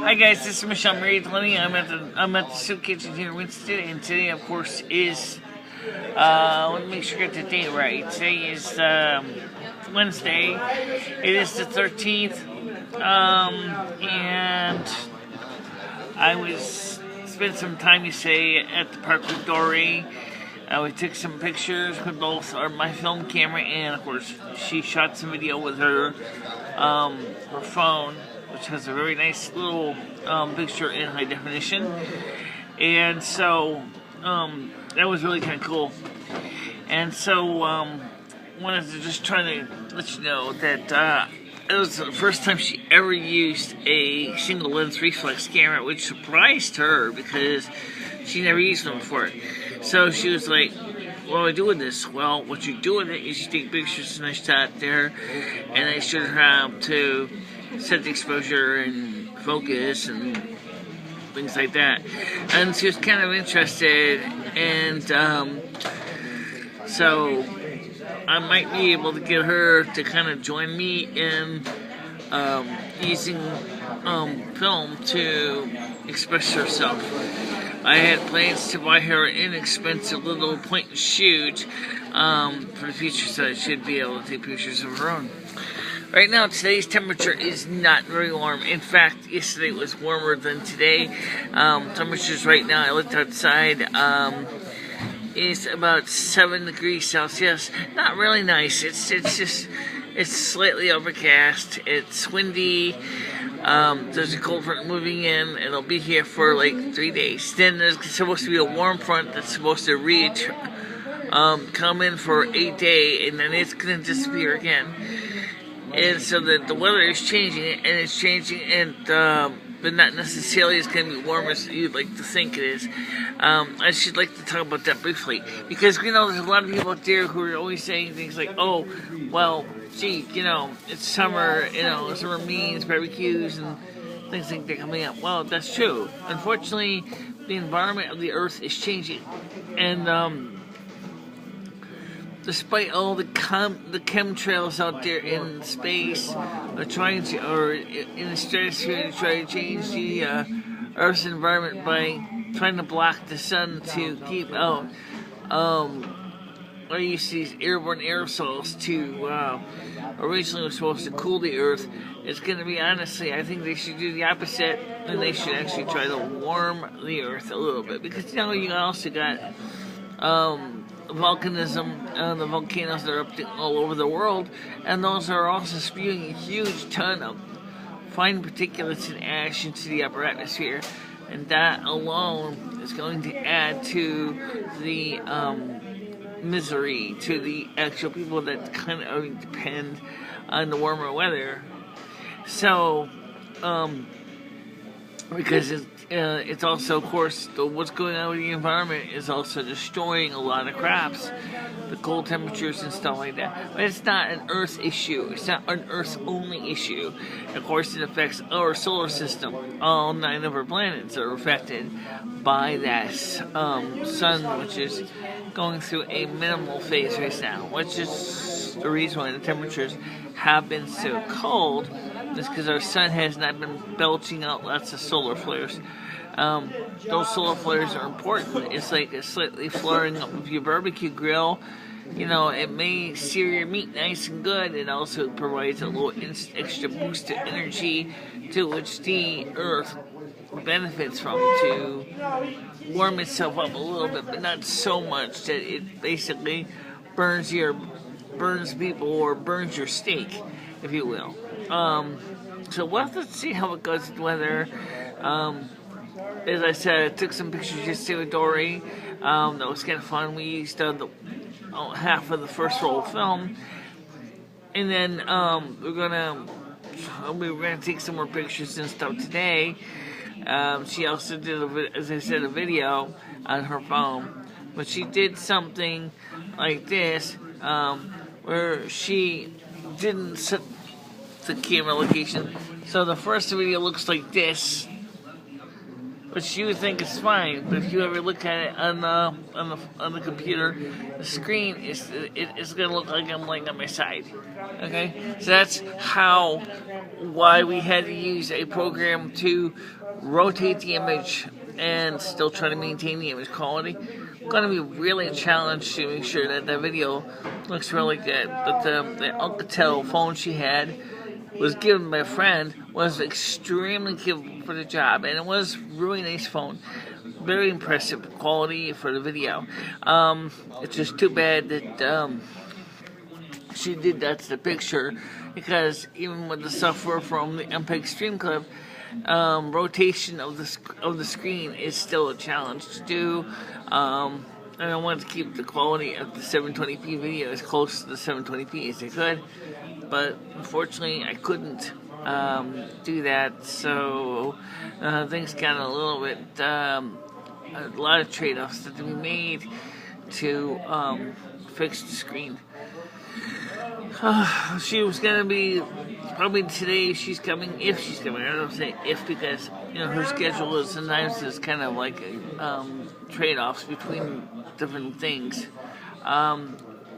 Hi guys, this is MicheleMarieDalene. I'm at the soup kitchen here in Winston, and today, of course, is let me make sure I get the date right. Today is Wednesday. It is the 13th, and I spent some time yesterday at the park with Dory. We took some pictures with both my film camera, and of course she shot some video with her phone, which has a very nice little picture in high definition. And so that was really kind of cool. And so wanted to just try to let you know that it was the first time she ever used a single lens reflex camera, which surprised her because she never used them before. So she was like, what do I do with this? Well, what you do with it is you take pictures, and I shot there, and I showed her how to set the exposure and focus and things like that. And she was kind of interested, and so I might be able to get her to kind of join me in using film to express herself. I had plans to buy her an inexpensive little point and shoot for the future, so that she'd be able to take pictures of her own. Right now, today's temperature is not very warm. In fact, yesterday was warmer than today. Temperatures right now, I looked outside, is about 7 degrees Celsius. Not really nice. It's slightly overcast. It's windy. There's a cold front moving in. It'll be here for like 3 days. Then there's supposed to be a warm front that's supposed to come in for a day, and then it's going to disappear again. And so the weather is changing, and it's changing, and but not necessarily it's going to be warm as you'd like to think it is. I should like to talk about that briefly, because there's a lot of people out there who are always saying things like, oh, well, gee, it's summer, summer means barbecues and things like that coming up. Well, that's true. Unfortunately, the environment of the earth is changing, and despite all the chemtrails out there in space, or in the stratosphere to try to change the Earth's environment by trying to block the sun to keep out or use these airborne aerosols to originally was supposed to cool the Earth. It's going to be, honestly, I think they should do the opposite, and they should actually try to warm the Earth a little bit, because you also got volcanism, the volcanoes that are erupting all over the world, and those are also spewing a huge ton of fine particulates and ash into the upper atmosphere, and that alone is going to add to the misery to the actual people that kind of depend on the warmer weather. So, because it's also, of course, what's going on with the environment is also destroying a lot of crops, the cold temperatures and stuff like that. But it's not an Earth issue. It's not an Earth-only issue. Of course, it affects our solar system. All 9 of our planets are affected by that sun, which is going through a minimal phase right now, which is the reason why the temperatures have been so cold. It's because our sun has not been belching out lots of solar flares. Those solar flares are important. It's like a slightly flaring up of your barbecue grill. It may sear your meat nice and good. It also provides a little extra boost of energy to which the Earth benefits from to warm itself up a little bit, but not so much that it basically burns people or burns your steak, if you will. So we'll have to see how it goes with weather. As I said, I took some pictures yesterday with Dory. That was kind of fun. We used half of the first roll of film, and then we're gonna take some more pictures and stuff today. She also did, as I said, a video on her phone, but she did something like this, where she didn't set the camera location. So the first video looks like this, which you would think is fine, but if you ever look at it on the computer, the screen it's gonna look like I'm laying on my side. Okay, so that's why we had to use a program to rotate the image and still try to maintain the image quality. Going to be really a challenge to make sure that the video looks really good. But the Alcatel phone she had was given by a friend, was extremely capable for the job, and it was a really nice phone. Very impressive quality for the video. It's just too bad that she did that to the picture, because even with the software from the MPEG Stream Clip, rotation of the screen is still a challenge to do. And I wanted to keep the quality of the 720p video as close to the 720p as I could, but unfortunately I couldn't do that, so things got a little bit, a lot of trade-offs that to be made to fix the screen. She was going to be, probably today she's coming, if she's coming. I don't say if because, her schedule is sometimes is kind of like trade-offs between different things.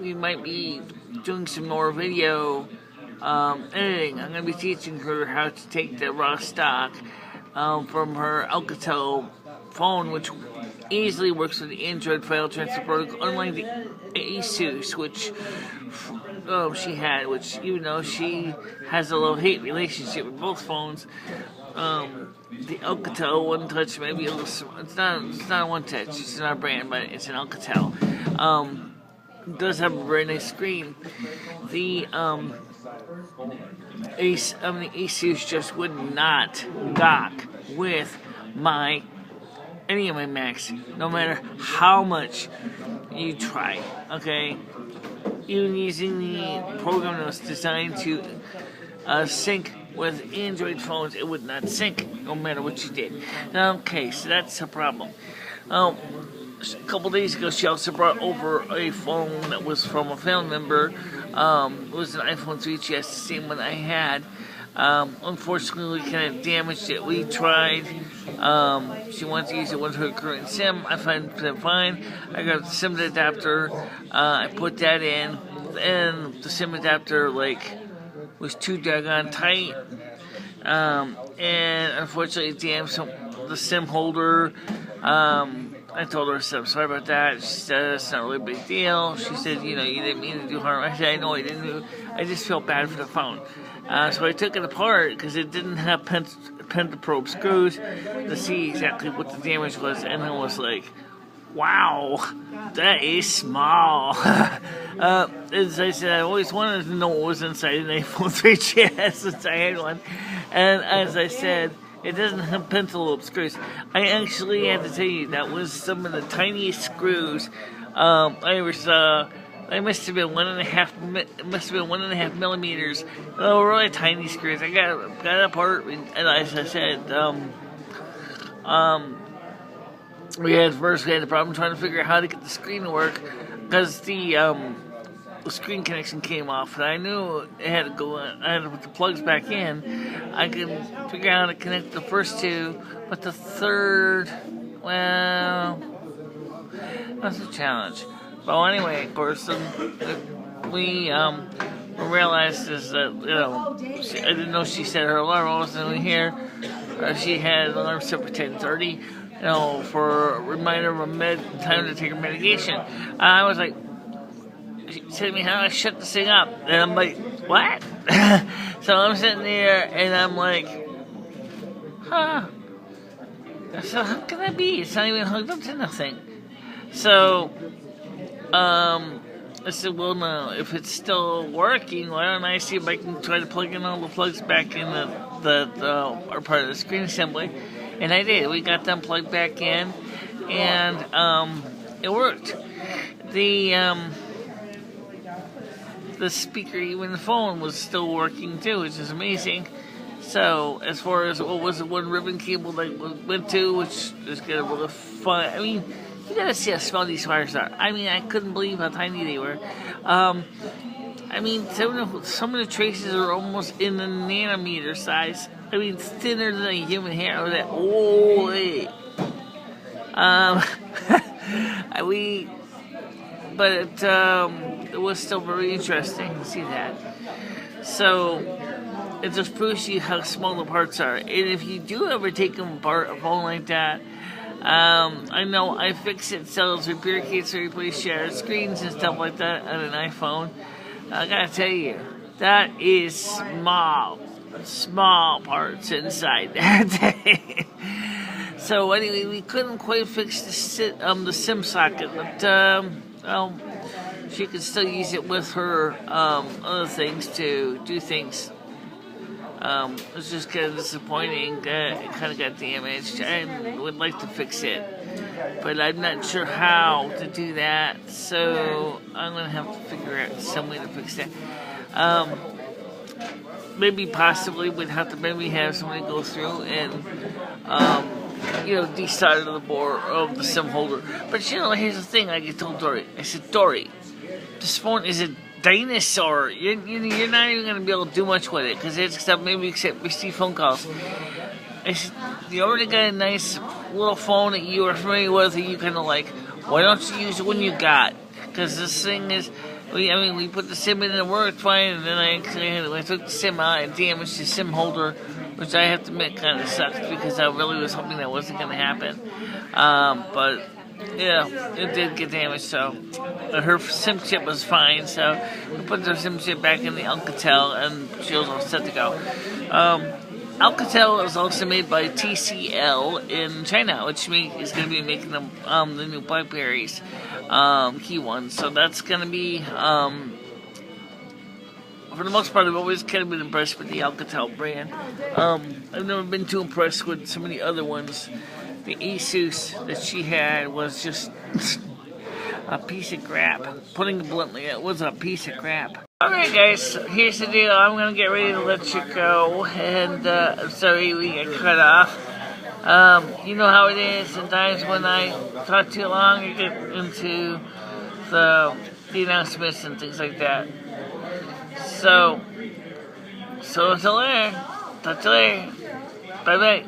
We might be doing some more video editing. I'm going to be teaching her how to take the raw stock from her Alcatel phone, which easily works with the Android file transfer protocol, unlike the Asus, which she had, which even though she has a love-hate relationship with both phones, the Alcatel One Touch may be a little. It's not a One Touch. It's not a brand, but it's an Alcatel. It does have a very nice screen. The Asus just would not dock with any of my Macs, no matter how much you try. Okay, even using the program that was designed to sync with Android phones, it would not sync no matter what you did. Okay, so that's a problem. A couple days ago, she also brought over a phone that was from a family member. It was an iPhone 3GS, the same one I had. Unfortunately, we kind of damaged it. We tried. She wanted to use it with her current SIM. I find it fine. I got the SIM adapter. I put that in, and the SIM adapter was too daggone tight. And unfortunately, it damaged the SIM holder. I told her, I'm sorry about that. She said, it's not really a big deal. She said, you didn't mean to do harm. I said, I know I didn't. I just felt bad for the phone. So I took it apart because it didn't have pentaprobe screws to see exactly what the damage was. And I was like, wow, that is small. As I said, I always wanted to know what was inside an iPhone 3GS since I had one. And as I said, it doesn't have pentalobe screws. I actually had to tell you, that was some of the tiniest screws I ever saw. They must have been 1.5 millimeters. They were really tiny screws. I got it apart, and as I said, we had the problem trying to figure out how to get the screen to work, because the screen connection came off, and I knew it had to go in. I had to put the plugs back in. I could figure out how to connect the first two, but the third, well, that's a challenge. Well, anyway, of course, we realized is that, I didn't know she set her alarm. I wasn't here. She had an alarm set for 10:30, for a reminder of time to take her medication. I was like, she said to me, how do I shut this thing up? And I'm like, what? So I'm sitting there, and I'm like, so how can that be? It's not even hooked up to nothing. So, I said, well, no, if it's still working, why don't I see if I can try to plug in all the plugs back in our part of the screen assembly. And I did. We got them plugged back in, and it worked. The speaker, even the phone, was still working too, which is amazing. So, as far as what was the one ribbon cable that went to, which is kind of really fun. I mean, you gotta see how small these wires are. I mean, I couldn't believe how tiny they were. I mean, some of the traces are almost in the nanometer size. I mean, it's thinner than a human hair. I was like, oh, hey. It was still very interesting to see that. So, it just proves you how small the parts are. And if you do ever take them apart, a phone like that, I know iFixit sells repair kits to replace shattered screens and stuff like that on an iPhone. I gotta tell you, that is small parts inside that thing. So anyway, we couldn't quite fix the SIM socket, but well, she could still use it with her other things to do things. It was just kind of disappointing that it kind of got damaged. I would like to fix it, but I'm not sure how to do that, so I'm going to have to figure out some way to fix that. Maybe possibly would have to have somebody go through and desolder the board of the SIM holder. But here's the thing, like I told Dory. I said, Dory, this phone is a dinosaur. You're not even going to be able to do much with it, because it's except receive phone calls. I said, you already got a nice little phone that you are familiar with, that you kind of like. Why don't you use the one you got? Because this thing is, we put the SIM in and it worked fine, and then I took the SIM out and damaged the SIM holder, which I have to admit kind of sucked, because I really was hoping that wasn't going to happen. But yeah, it did get damaged, so her SIM chip was fine, so we put her SIM chip back in the Alcatel, and she was all set to go. Alcatel is also made by TCL in China, which is going to be making the new Blackberries key ones. So that's going to be, for the most part, I've always kind of been impressed with the Alcatel brand. I've never been too impressed with some of the other ones. The Asus that she had was just a piece of crap. Putting it bluntly, it was a piece of crap. Alright guys, here's the deal. I'm going to get ready to let you go, and I'm sorry we got cut off. You know how it is. Sometimes when I talk too long, I get into the announcements and things like that. So until there, talk to you later. Bye-bye.